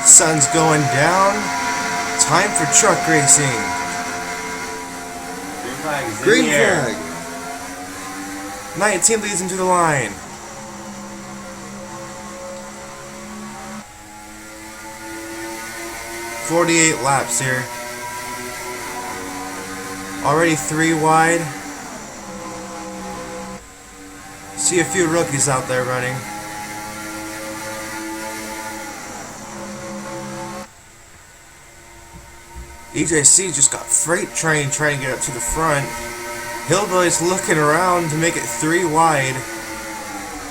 Sun's going down. Time for truck racing. Green flag is Green in the air. flag. 19 leads into the line. .48 laps here. Already 3 wide. See a few rookies out there running. EJC just got freight train trying to get up to the front. Hillbilly's looking around to make it 3 wide.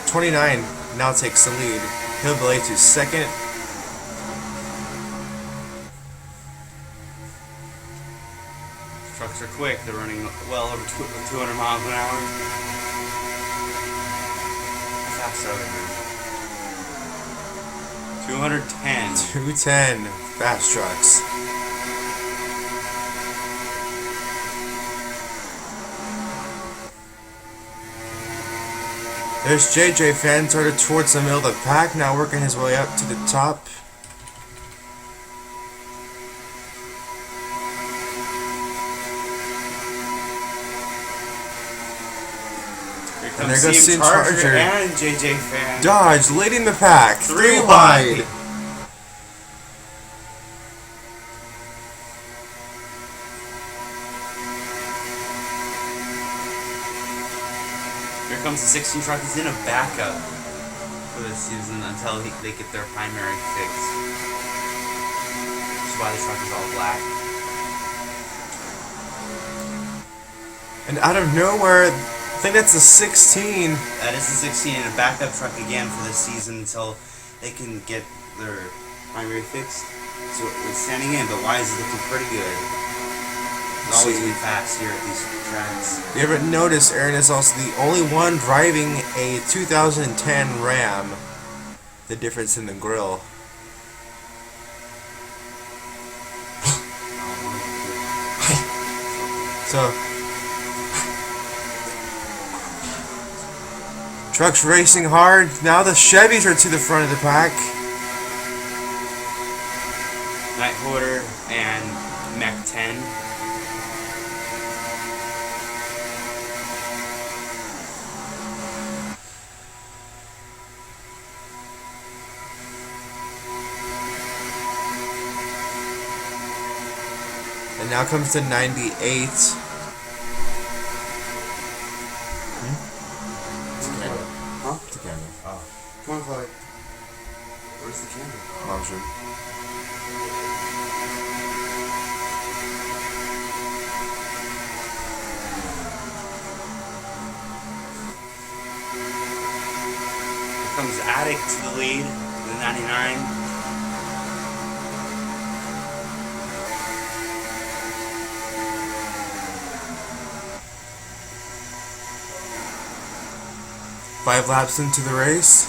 29 now takes the lead. Hillbilly to second. Trucks are quick. They're running well over 200 miles an hour. How fast are they? 210. 210 fast trucks. There's JJ Fan started towards the middle of the pack, now working his way up to the top. And there goes Team Charger and JJ Fan. Dodge leading the pack, 3 wide. Here comes the 16 truck. He's in a backup for this season until they get their primary fix. Which is why the truck is all black. And out of nowhere, I think that's a 16. That is a 16 and a backup truck again for this season until they can get their primary fixed. So it's standing in, but Wise is looking pretty good. It's always been fast here at these tracks. You ever notice Aaron is also the only one driving a 2010 Ram? The difference in the grill. So, trucks racing hard. Now the Chevys are to the front of the pack. Night Hoarder and Mech 10. And now comes the 98. It's a candle. Huh? It's a candle. Oh. Come on, Chloe. Where's the candle? Mom's room. Here comes Addict to the lead, the 99. Five laps into the race.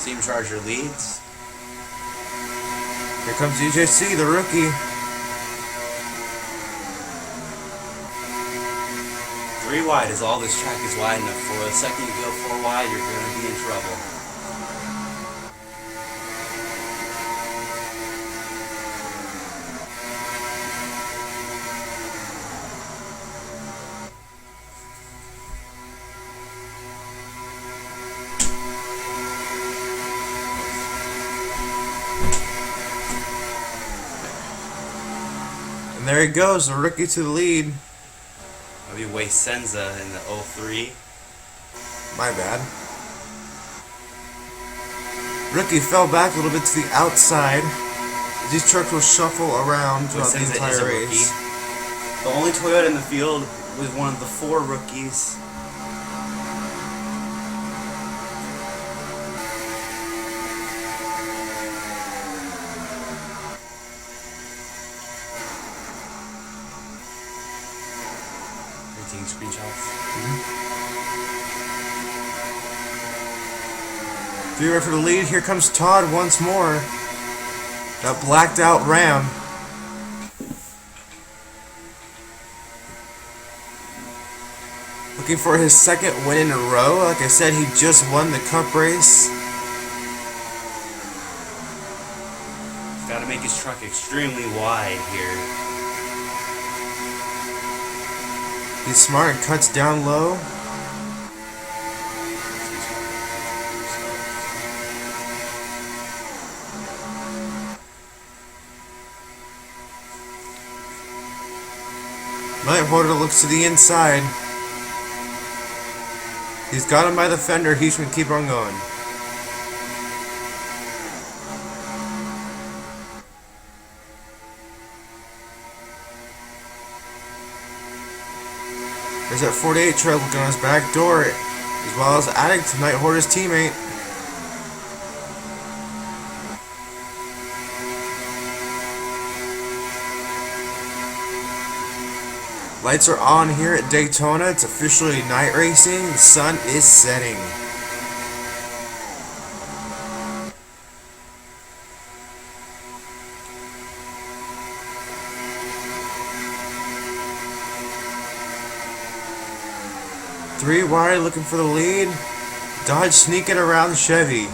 Team Charger leads. Here comes EJC, the rookie. 3 wide is all this track is wide enough for. The second you go 4 wide, you're going to be in trouble. And there he goes, the rookie to the lead. That'll be Wei Senza in the 03. My bad. Rookie fell back a little bit to the outside. These trucks will shuffle around throughout the entire race. The only Toyota in the field was one of the 4 rookies. Taking screenshots. 3 right for the lead. Here comes Todd once more. That blacked out Ram. Looking for his second win in a row. Like I said, he just won the Cup race. He's got to make his truck extremely wide here. He's smart and cuts down low. Nighthorder looks to the inside. He's got him by the fender. He's going to keep on going. There's that 48 truck looking on his back door, as well as adding to Nighthorder's teammate. Lights are on here at Daytona. It's officially night racing. The sun is setting. Three wide looking for the lead. Dodge sneaking around Chevy.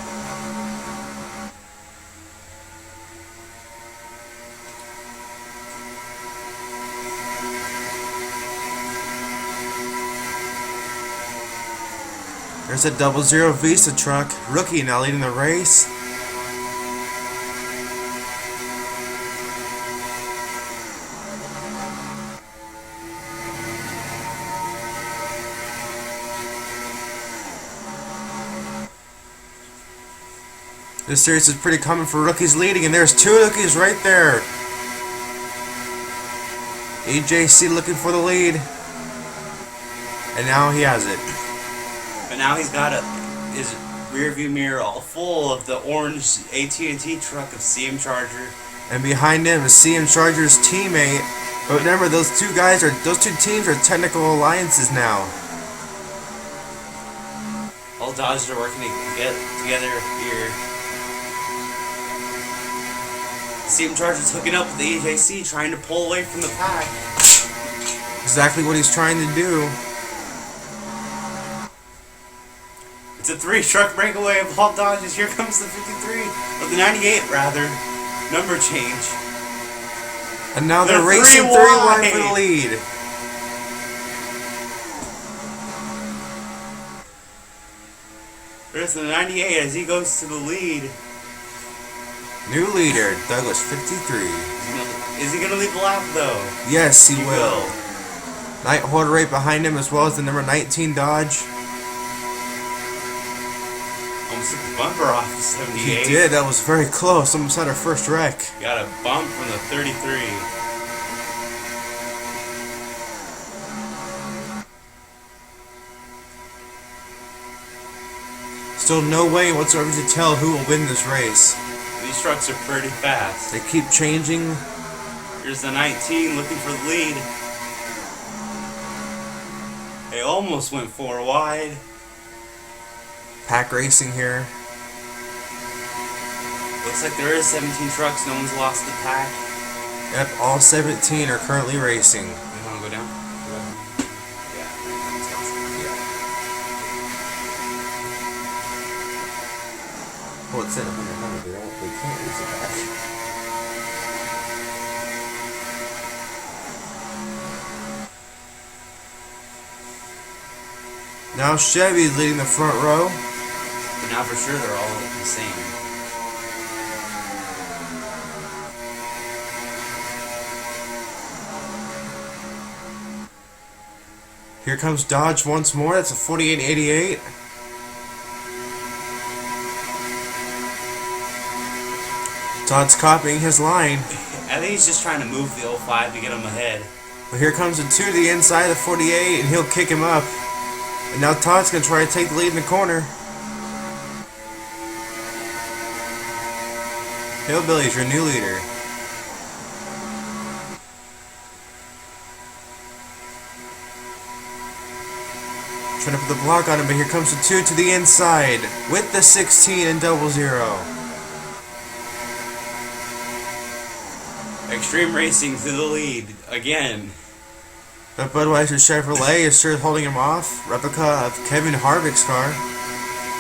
There's a 00 Vista truck. Rookie now leading the race. This series is pretty common for rookies leading, and there's 2 rookies right there. EJC looking for the lead. And now he has it. But now he's got his rear view mirror all full of the orange AT&T truck of CM Charger. And behind him is CM Charger's teammate. But remember, those two teams are technical alliances now. All Dodgers are working together here. CM Charger's hooking up with the EJC, trying to pull away from the pack. Exactly what he's trying to do. It's a 3-truck breakaway of all Dodgers. Here comes the 53, or the 98 rather. Number change. And now they're racing 3 wide for the lead. There's the 98 as he goes to the lead. New leader, Douglas 53. Is he going to lead the lap though? Yes, he will. Nighthorder right behind him, as well as the number 19 Dodge. Almost took the bumper off the 78. He did, that was very close. Almost had our first wreck. Got a bump from the 33. Still no way whatsoever to tell who will win this race. These trucks are pretty fast. They keep changing. Here's the 19 looking for the lead. They almost went 4 wide. Pack racing here. Looks like there is 17 trucks. No one's lost the pack. Yep, all 17 are currently racing. You want to go down? Yeah. Oh, it's in 100. They can't use it back. Now Chevy's leading the front row. But now for sure they're all the same. Here comes Dodge once more. That's a 4888. Todd's copying his line. I think he's just trying to move the 05 to get him ahead. But here comes the 2 to the inside of the 48, and he'll kick him up. And now Todd's going to try to take the lead in the corner. Hillbilly's your new leader. Trying to put the block on him, but here comes the 2 to the inside with the 16 and 00. Extreme Racing to the lead again. That Budweiser Chevrolet is sure holding him off. Replica of Kevin Harvick's car.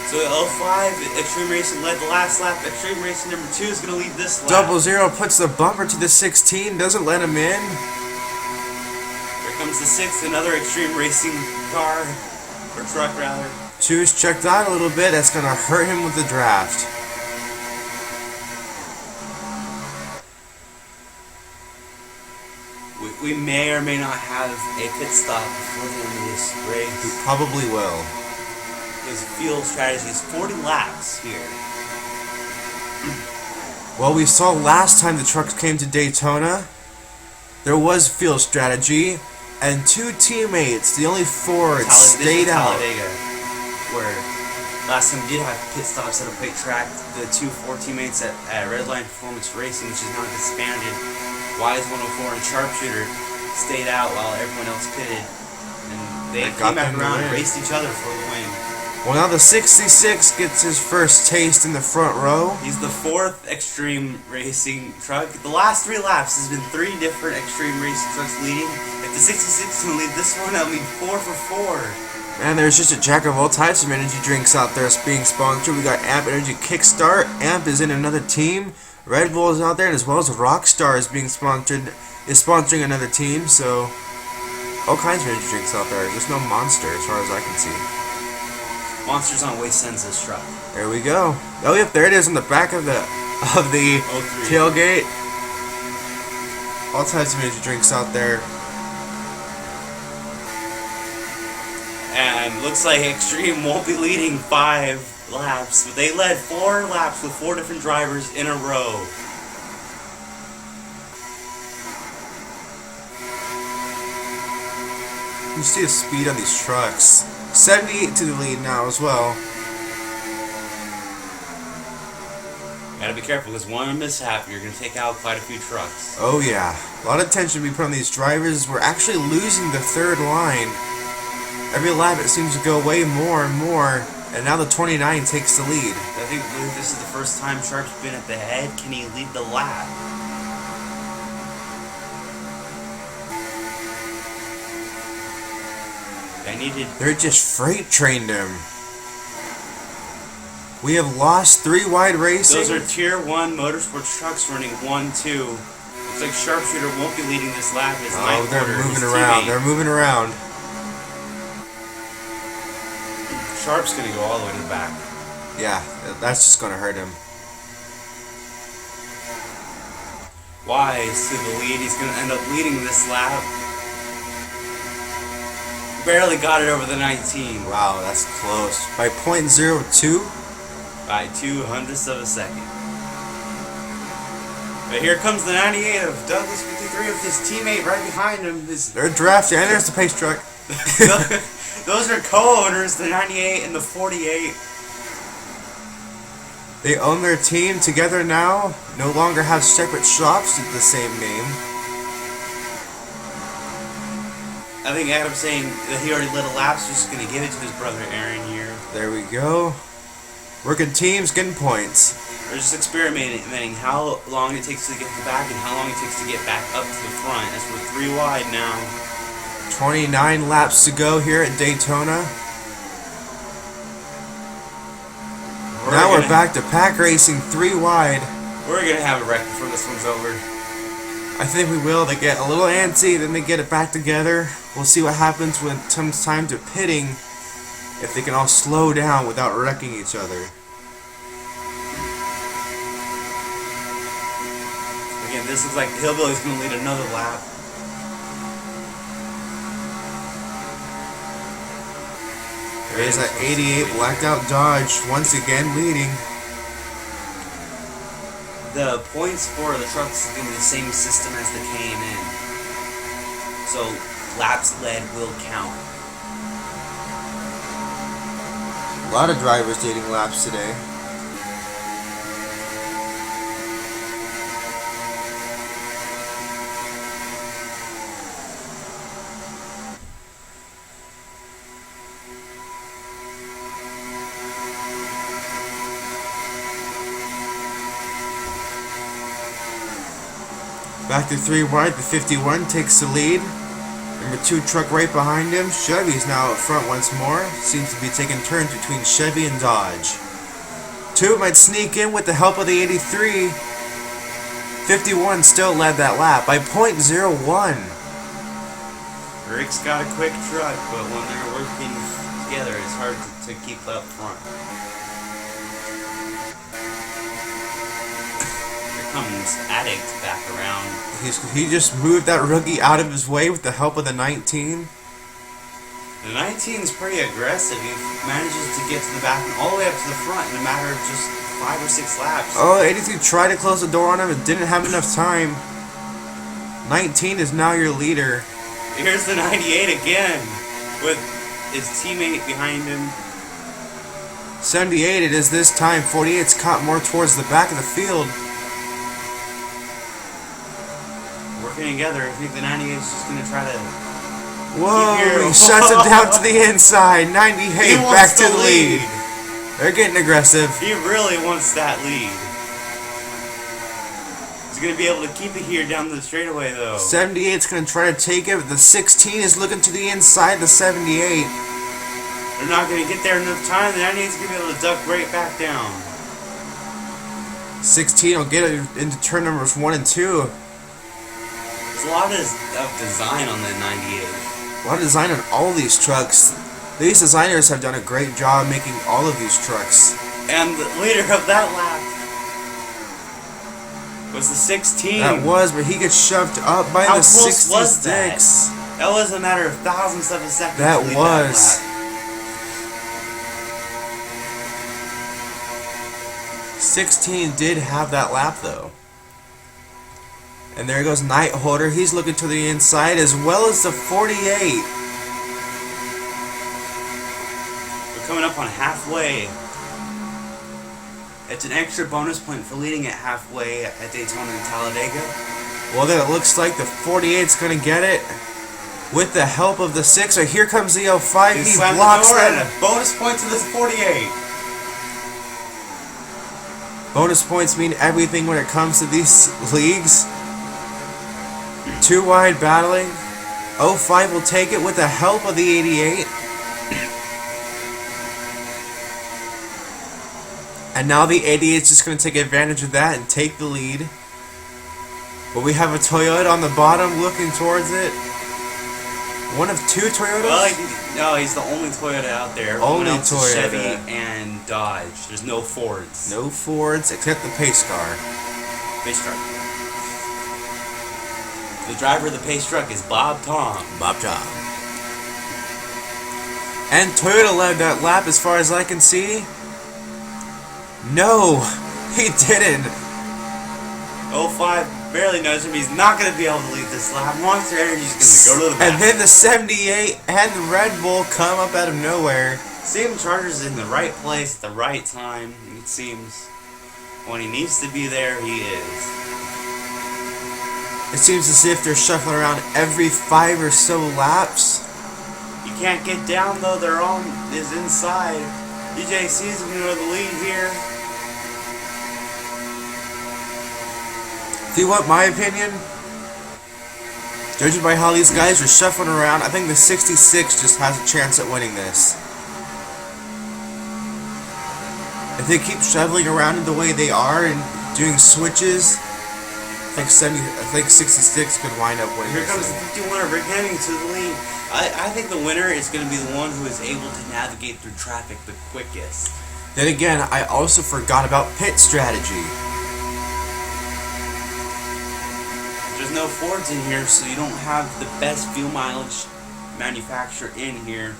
So 05, Extreme Racing led the last lap. Extreme Racing number 2 is going to lead this lap. 00 puts the bumper to the 16, doesn't let him in. Here comes the 6th, another Extreme Racing car, or truck rather. 2's checked out a little bit, that's going to hurt him with the draft. We may or may not have a pit stop before the end of this race. We probably will. His field strategy is 40 laps here. Well, we saw last time the trucks came to Daytona, there was field strategy, and 2 teammates, the only Ford, stayed out. Talladega, where last time we did have pit stops at a pit track. The 2 Ford teammates at Redline Performance Racing, which is now disbanded, Wise 104 and Sharpshooter, stayed out while everyone else pitted, and they came back around and raced each other for the win. Well, now the 66 gets his first taste in the front row. He's the 4th Extreme Racing truck. The last 3 laps has been 3 different Extreme Racing trucks leading. If the 66 can lead this one, that'll mean 4 for 4. And there's just a jack of all types of energy drinks out there being sponsored. We got Amp Energy Kickstart. Amp is in another team. Red Bull is out there, as well as Rockstar is sponsoring another team. So all kinds of energy drinks out there. There's no Monster as far as I can see. Monster's on Waste Sensa's truck. There we go. Oh yep, there it is on the back of the tailgate. All types of energy drinks out there. And looks like Extreme won't be leading 5 laps, but they led 4 laps with 4 different drivers in a row. You see the speed on these trucks. 78 to the lead now as well. Gotta be careful, because one mishap, you're gonna take out quite a few trucks. Oh yeah, a lot of attention to be put on these drivers. We're actually losing the 3rd line. Every lap it seems to go away more and more, and now the 29 takes the lead. I believe this is the first time Sharp's been at the head. Can he lead the lap? They're just freight trained him. We have lost 3 wide racing. Those are Tier 1 motorsports trucks running 1-2. Looks like Sharpshooter won't be leading this lap. Oh, they're moving around. They're moving around. Sharp's going to go all the way to the back. Yeah, that's just going to hurt him. Wise to the lead. He's going to end up leading this lap. Barely got it over the 19. Wow, that's close. By .02? By 200ths of a second. But here comes the 98 of Douglas 53 with his teammate right behind him. They're drafting, and there's the pace truck. Those are co-owners, the 98 and the 48. They own their team together now. No longer have separate shops with the same name. I think Adam's saying that he already led a lap, so he's going to give it to his brother Aaron here. There we go. Working teams, getting points. They're just experimenting how long it takes to get to the back and how long it takes to get back up to the front, as we're 3 wide now. 29 laps to go here at Daytona. Now we're back to pack racing 3 wide. We're going to have a wreck before this one's over. I think we will. They get a little antsy, then they get it back together. We'll see what happens when it comes time to pitting, if they can all slow down without wrecking each other. Again, this looks like the Hillbilly's going to lead another lap. There's that 88 blacked out Dodge once again leading. The points for the trucks is going to be the same system as the K&N. So laps led will count. A lot of drivers leading laps today. Back to 3 wide, the 51 takes the lead. Number 2 truck right behind him. Chevy's now up front once more. Seems to be taking turns between Chevy and Dodge. 2 might sneak in with the help of the 83. 51 still led that lap by .01. Rick's got a quick truck, but when they're working together, it's hard to keep up front. Here comes Addict back around. He just moved that rookie out of his way with the help of the 19. The 19 is pretty aggressive. He manages to get to the back and all the way up to the front in a matter of just 5 or 6 laps. Oh, 83 tried to close the door on him and didn't have enough time. 19 is now your leader. Here's the 98 again with his teammate behind him. 78 it is this time. 48's caught more towards the back of the field. Working together. I think the 98 is just going to try to... Whoa, he shuts it down to the inside. 98 back to the lead. They're getting aggressive. He really wants that lead. He's going to be able to keep it here down the straightaway, though. 78's going to try to take it, but the 16 is looking to the inside, the 78. They're not going to get there in enough time. The 98's going to be able to duck right back down. 16 will get it into turn numbers 1 and 2. There's a lot of design on the 98. A lot of design on all these trucks. These designers have done a great job making all of these trucks. And the leader of that lap was the 16. That was, but he gets shoved up by How the close 66. was that? That was a matter of thousandths of a second. That to lead was. That lap. 16 did have that lap though. And there goes Night Holder. He's looking to the inside as well as the 48. We're coming up on halfway. It's an extra bonus point for leading at halfway at Daytona and Talladega. Well, then it looks like the 48's going to get it with the help of the 6. Or here comes the 05. He blocks the door that. and a bonus point to the 48. Bonus points mean everything when it comes to these leagues. 2 wide battling. 05 will take it with the help of the 88. And now the 88 is just going to take advantage of that and take the lead. But we have a Toyota on the bottom looking towards it. One of 2 Toyotas? Well, no, he's the only Toyota out there. Only Everyone else is Toyota. Chevy and Dodge. There's no Fords. No Fords except the pace car. Pace truck. The driver of the pace truck is Bob Tom. Bob Tom. And Toyota led that lap as far as I can see. No, he didn't. 05 barely knows him. He's not going to be able to lead this lap. Monster Energy's going to go to the back. And then the 78 and the Red Bull come up out of nowhere. Sam Charter's in the right place at the right time, it seems. When he needs to be there, he is. It seems as if they're shuffling around every 5 or so laps. You can't get down, though. They're on is inside. DJC's going to go to the lead here. Do you want my opinion? Judging by how these guys are shuffling around, I think the 66 just has a chance at winning this. If they keep shuffling around in the way they are and doing switches, I think 66 could wind up winning. Here comes this the 51er, Rick Hemming to the lead. I think the winner is going to be the one who is able to navigate through traffic the quickest. Then again, I also forgot about pit strategy. There's no Fords in here, so you don't have the best fuel mileage manufacturer in here.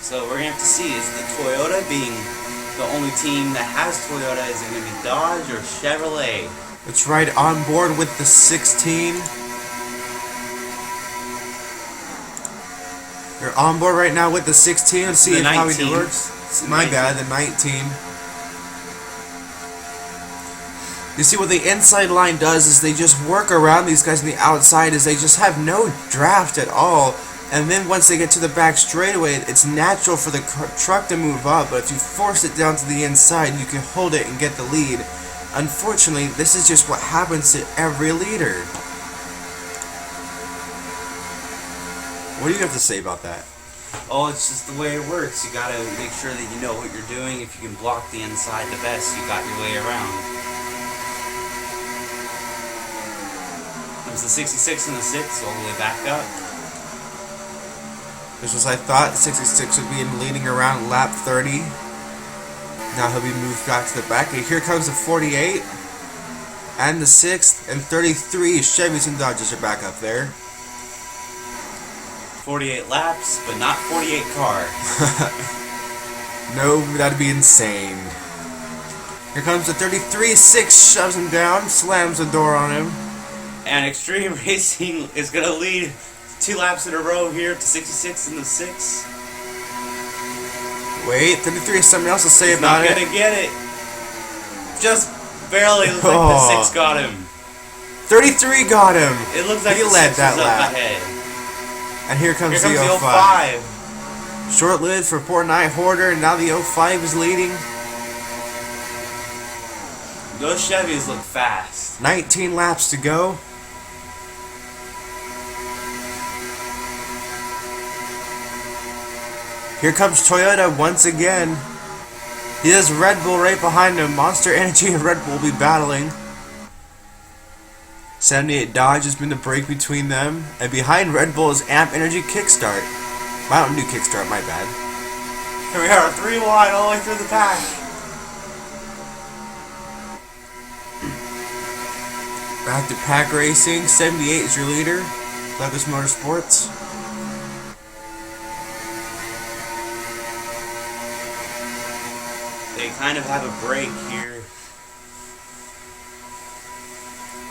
So we're going to have to see, is the Toyota being the only team that has Toyota, is it going to be Dodge or Chevrolet? Let's ride on board with the 16. You're on board right now with the 16. Let's see how it works. My bad, the 19. You see what the inside line does is they just work around these guys on the outside, is they just have no draft at all. And then once they get to the back straightaway, it's natural for the truck to move up. But if you force it down to the inside, you can hold it and get the lead. Unfortunately, this is just what happens to every leader. What do you have to say about that? Oh, it's just the way it works. You gotta make sure that you know what you're doing. If you can block the inside the best, you got your way around. Comes the 66 and the 6 all the way back up. Just as I thought, 66 would be leading around lap 30. Now he'll be moved back to the back. And here comes the 48 and the 6th and 33. Chevys and Dodges are back up there. 48 laps, but not 48 cars. No, that'd be insane. Here comes the 33. 6 shoves him down, slams the door on him. And Extreme Racing is going to lead 2 laps in a row here to 66 and the 6. Wait, 33 has something else to say about it. Not gonna get it. Just barely. Looks like the 6 got him. 33 got him. It looks like he the led 6 that was lap. up ahead. And here comes the the 05. Short-lived for poor Night Hoarder, and now the 05 is leading. Those Chevys look fast. 19 laps to go. Here comes Toyota once again. He has Red Bull right behind him. Monster Energy and Red Bull will be battling. 78 Dodge has been the break between them. And behind Red Bull is Amp Energy Kickstart. Mountain Dew Kickstart, my bad. Here we are, 3 wide all the way through the pack. Back to pack racing. 78 is your leader. Levis Motorsports. They kind of have a break here.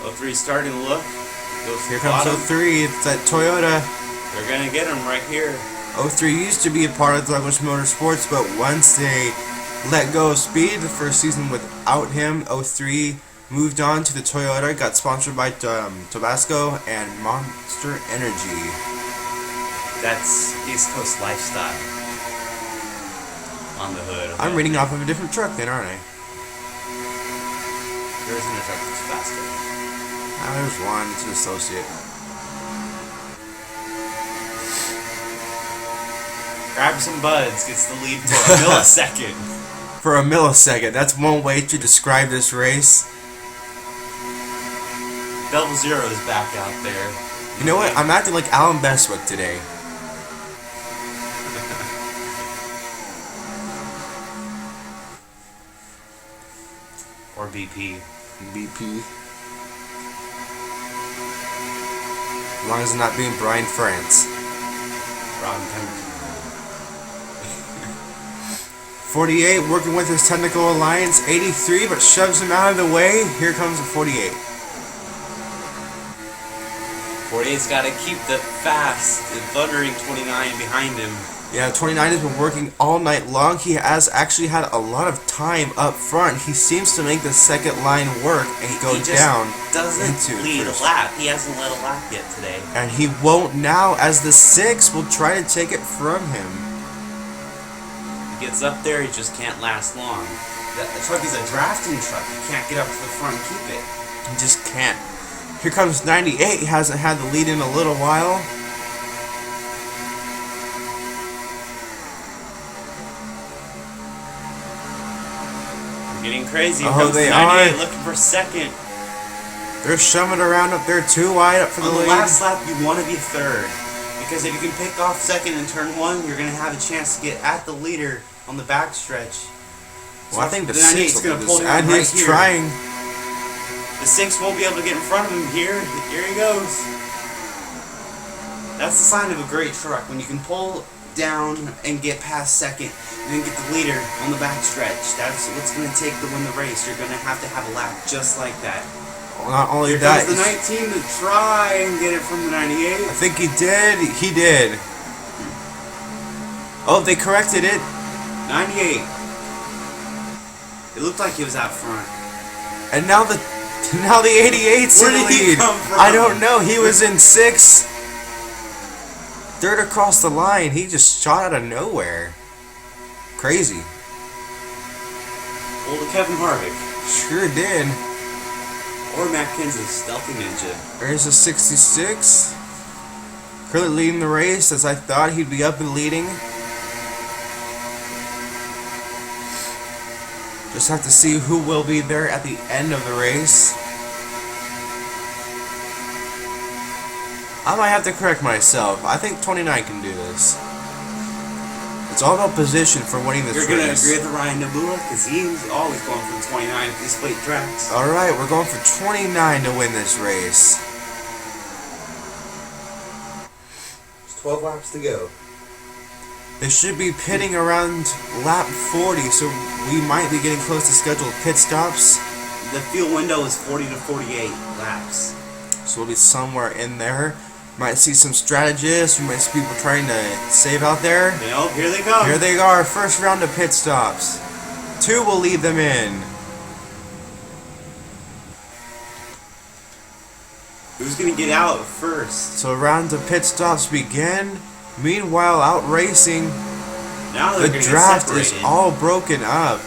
03 starting to look. Here comes 03. It's that Toyota. They're going to get him right here. 03 used to be a part of Douglas Motorsports, but once they let go of speed the first season without him, 03 moved on to the Toyota, got sponsored by Tabasco and Monster Energy. That's East Coast lifestyle on the hood. I'm reading off of a different truck then, aren't I? There isn't a truck that's faster. There's one. It's an associate. Grab some buds, gets the lead for a millisecond. For a millisecond. That's one way to describe this race. Double Zero is back out there. You know what? I'm acting like Alan Bestwick today. Or BP. BP. As long as it's not being Brian France. Robin Pemberton. 48 working with his technical alliance. 83 but shoves him out of the way. Here comes the 48. 48's got to keep the fast and thundering 29 behind him. Yeah, 29 has been working all night long. He has actually had a lot of time up front. He seems to make the second line work and go down doesn't lead a lap. He hasn't led a lap yet today. And he won't now, as the 6 will try to take it from him. He gets up there, he just can't last long. The truck is a drafting truck. You can't get up to the front and keep it. He just can't. Here comes 98. He hasn't had the lead in a little while. Getting crazy. Oh, they 98 are looking for second. They're shoving around up there too wide up for the lead. On the last lap, you want to be third, because if you can pick off second in turn 1, you're going to have a chance to get at the leader on the back stretch. Well, I think the 6 will going to pull him and right he's here. trying. The 6 won't be able to get in front of him here. Here he goes. That's the sign of a great truck, when you can pull down and get past second and then get the leader on the back stretch. That's what's going to take to win the race. You're going to have a lap just like that. Well, not only Here that, comes the 19 to try and get it from the 98. I think he did. He did. Oh, they corrected it. 98. It looked like he was out front. And now the 88's Where in the did he lead. come from? I don't know. He was in 6th. Third across the line. He just shot out of nowhere. Crazy. Old Kevin Harvick. Sure did. Or Matt Kenseth's stealthy ninja. There's a 66. Currently leading the race, as I thought he'd be up and leading. Just have to see who will be there at the end of the race. I might have to correct myself. I think 29 can do this. It's all about position for winning this race. You're going to agree with Ryan Nabula? Because he's always going for 29 at these plate tracks. Alright, we're going for 29 to win this race. There's 12 laps to go. They should be pitting around lap 40, so we might be getting close to scheduled pit stops. The fuel window is 40 to 48 laps. So we'll be somewhere in there. Might see some strategists. We might see people trying to save out there. Yep, here they come. Here they are. First round of pit stops. 2 will lead them in. Who's going to get out first? So round of pit stops begin. Meanwhile, out racing, Now they're the going to draft get is separated. all broken up.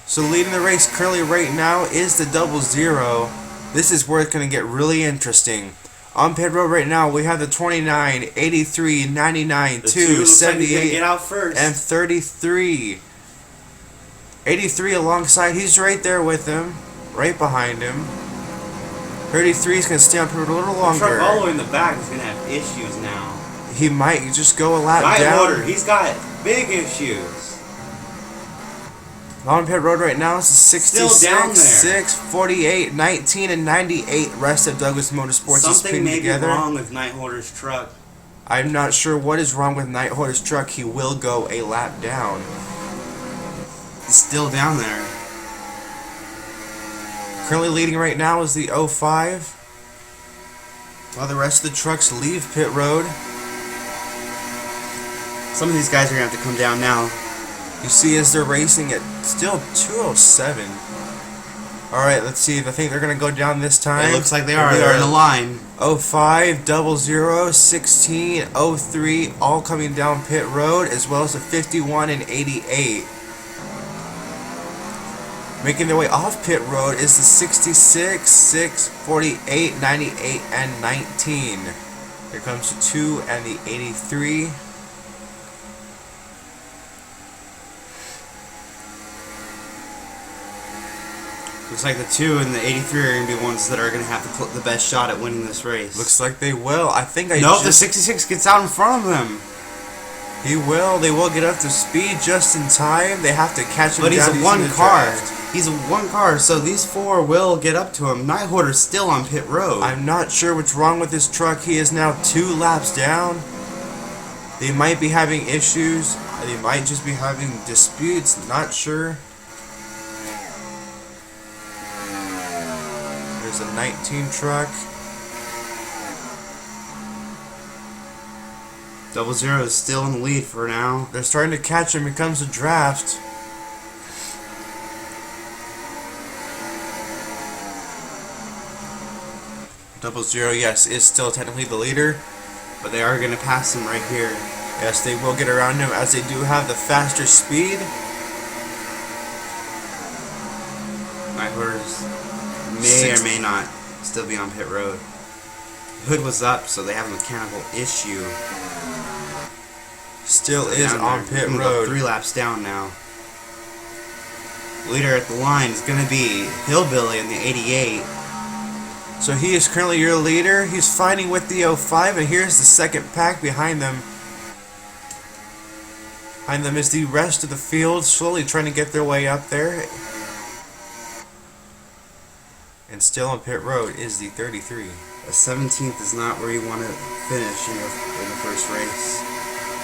So leading the race currently right now is the 00. This is where it's going to get really interesting. On pit road right now, we have the 29, 83, 99, The 2, 78, get out first. and 33. 83 alongside, he's right there with him, right behind him. 33 is going to stay on pit road a little The longer. truck all the way in the back is going to have issues now. He might just go a lap Night down. Order, he's got big issues. On pit road right now is the 66, Still down there. 6, 48, 19, and 98. Rest of Douglas Motorsports is Something putting may together. be wrong with Night Order's truck. I'm not sure what is wrong with Nighthorse's truck. He will go a lap down. He's still down there. Currently leading right now is the 05. While the rest of the trucks leave pit road. Some of these guys are going to have to come down now. You see as they're racing at still 207. Alright, let's see. I think they're going to go down this time. It looks like they are. They're in a line. 05, 00, 16, 03, all coming down pit road, as well as the 51 and 88. Making their way off pit road is the 66, 6, 48, 98, and 19. Here comes the 2 and the 83. Looks like the 2 and the 83 are going to be ones that are going to have the best shot at winning this race. Looks like they will. I think Nope, the 66 gets out in front of them. He will. They will get up to speed just in time. They have to catch him But he's down a using one the car. draft. He's a one car, so these 4 will get up to him. Nighthorder's still on pit road. I'm not sure what's wrong with this truck. He is now 2 laps down. They might be having issues. They might just be having disputes. Not sure. There's a 19 truck. 00 is still in the lead for now. They're starting to catch him. Here comes the draft. Double zero, yes, is still technically the leader. But they are going to pass him right here. Yes, they will get around him as they do have the faster speed. Nighthorder's may or may not still be on pit road. Hood was up, so they have a mechanical issue. Still is Down on there. pit We're gonna go road. 3 laps down now. Leader at the line is going to be Hillbilly in the 88. So he is currently your leader. He's fighting with the 05, and here's the second pack behind them. Behind them is the rest of the field, slowly trying to get their way up there. And still on pit road is the 33. A 17th is not where you want to finish in the first race.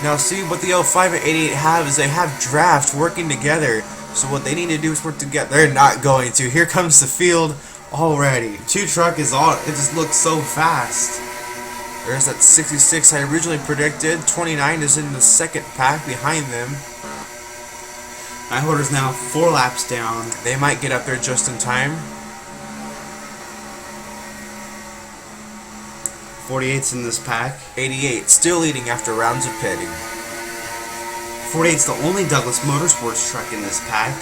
Now see what the 05 and 88 have is they have draft working together. So what they need to do is work together. They're not going to. Here comes the field already. 2 truck is all, it just looks so fast. There's that 66 I originally predicted. 29 is in the second pack behind them. Nighthorder's now 4 laps down. They might get up there just in time. 48's in this pack. 88 still leading after rounds of pitting. 48's the only Douglas Motorsports truck in this pack.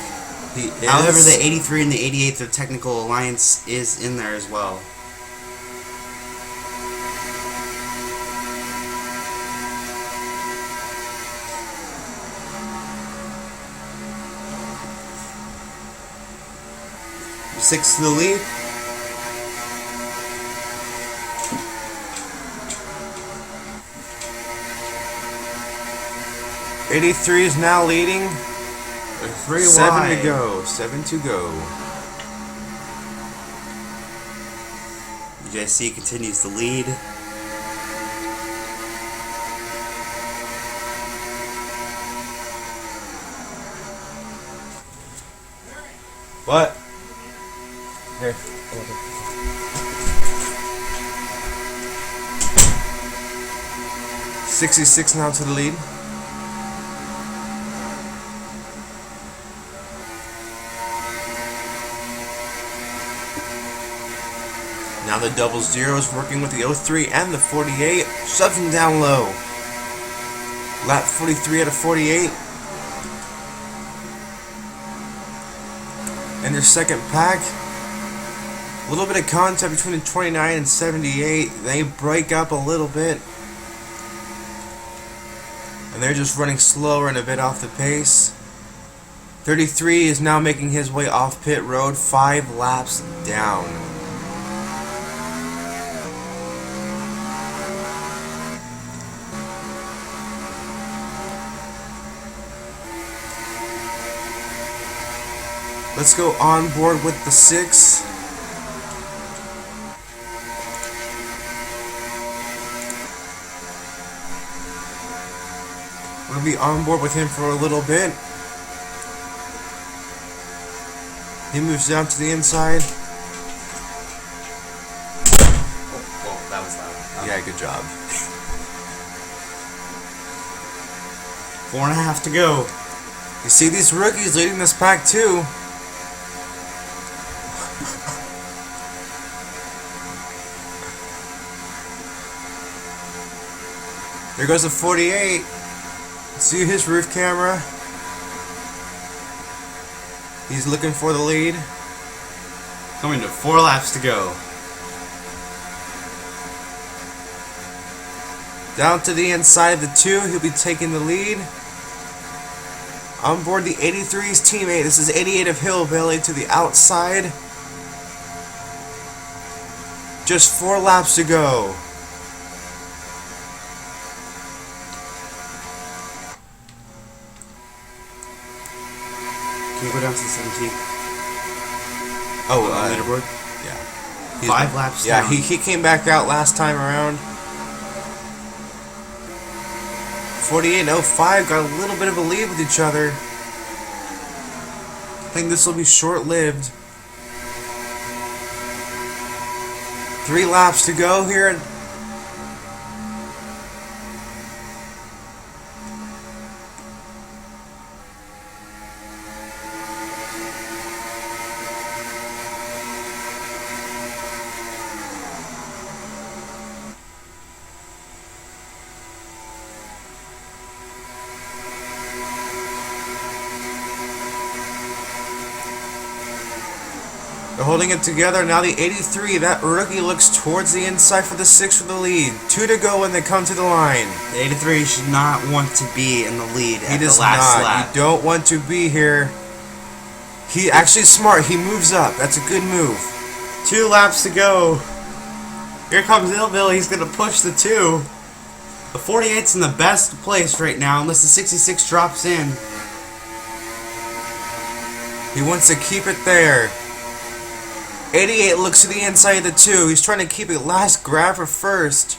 He is. However, the 83 and the 88, their technical alliance is in there as well. Six to the lead. '83 is now leading. 3 7 wide. to go. 7 to go. UJC continues to lead. What? Here. 66 now to the lead. Now the double zeros working with the 03 and the 48. Shoves him down low. Lap 43 out of 48. And their second pack. A little bit of contact between the 29 and 78. They break up a little bit. And they're just running slower and a bit off the pace. 33 is now making his way off pit road, 5 laps down. Let's go on board with the 6. We'll be on board with him for a little bit. He moves down to the inside. Oh, that was loud. Yeah, good job. 4.5 to go. You see these rookies leading this pack too. There goes the 48. See his roof camera. He's looking for the lead. Coming to 4 laps to go. Down to the inside of the 2. He'll be taking the lead. On board the 83's teammate. This is 88 of Hillbilly to the outside. Just 4 laps to go. Can you go down to the 17? Oh, leaderboard? Yeah. 5 laps Yeah, down. he came back out last time around. 48 and 05 got a little bit of a lead with each other. I think this will be short-lived. 3 laps to go here. They're holding it together. Now the 83, that rookie looks towards the inside for the 6 for the lead. 2 to go when they come to the line. The 83 should not want to be in the lead He at does the last not. lap. You don't want to be here. He actually is smart. He moves up. That's a good move. 2 laps to go. Here comes Hillbilly. He's going to push the 2. The 48's in the best place right now unless the 66 drops in. He wants to keep it there. 88 looks to the inside of the 2. He's trying to keep it last grab for first.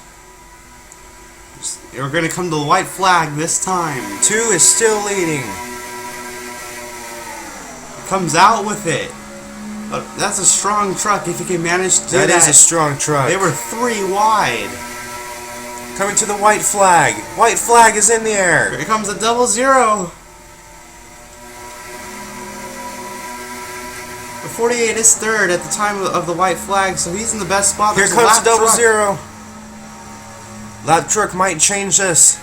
We're going to come to the white flag this time. 2 is still leading. Comes out with it. That's a strong truck if you can manage to do that. That is a strong truck. They were 3 wide. Coming to the white flag. White flag is in the air. Here comes a double zero. The 48 is third at the time of the white flag, so he's in the best spot. Here There's comes lap the double truck. zero. Lap truck might change this.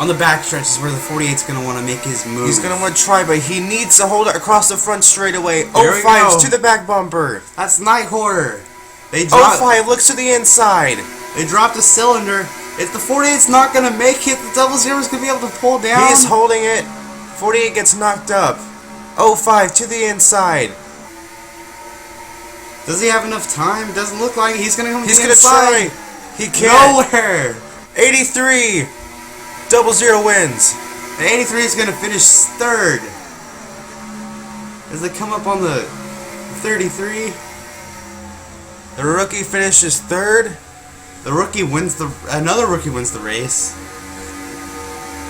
On the back stretch is where the 48's going to want to make his move. He's going to want to try, but he needs to hold it across the front straightaway. There we 05's go. to the back bumper. That's Nighthorder. They dropped, 05 looks to the inside. they dropped a cylinder. If the 48's not going to make it, the 00's going to be able to pull down. He is holding it. 48 gets knocked up. 05 to the inside. Does he have enough time? Doesn't look like it. He's going to come to He's the going to inside. try. He can't. Nowhere. 83. 00 wins. The 83 is going to finish third. As they come up on the 33. The rookie finishes third. The rookie wins another rookie wins the race.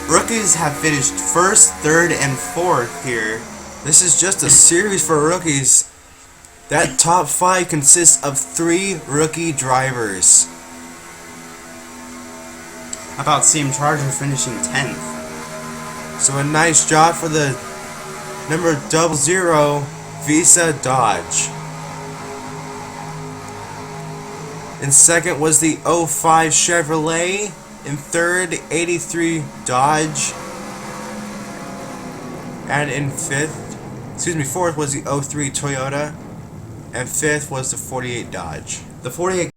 Rookies have finished first, third, and fourth here. This is just a series for rookies. That top 5 consists of 3 rookie drivers. How about CM Charger finishing 10th? So a nice job for the number 00 Visa Dodge. In second was the 05 Chevrolet. In third, 83 Dodge. And in fourth was the 03 Toyota. And fifth was the 48 Dodge. The 48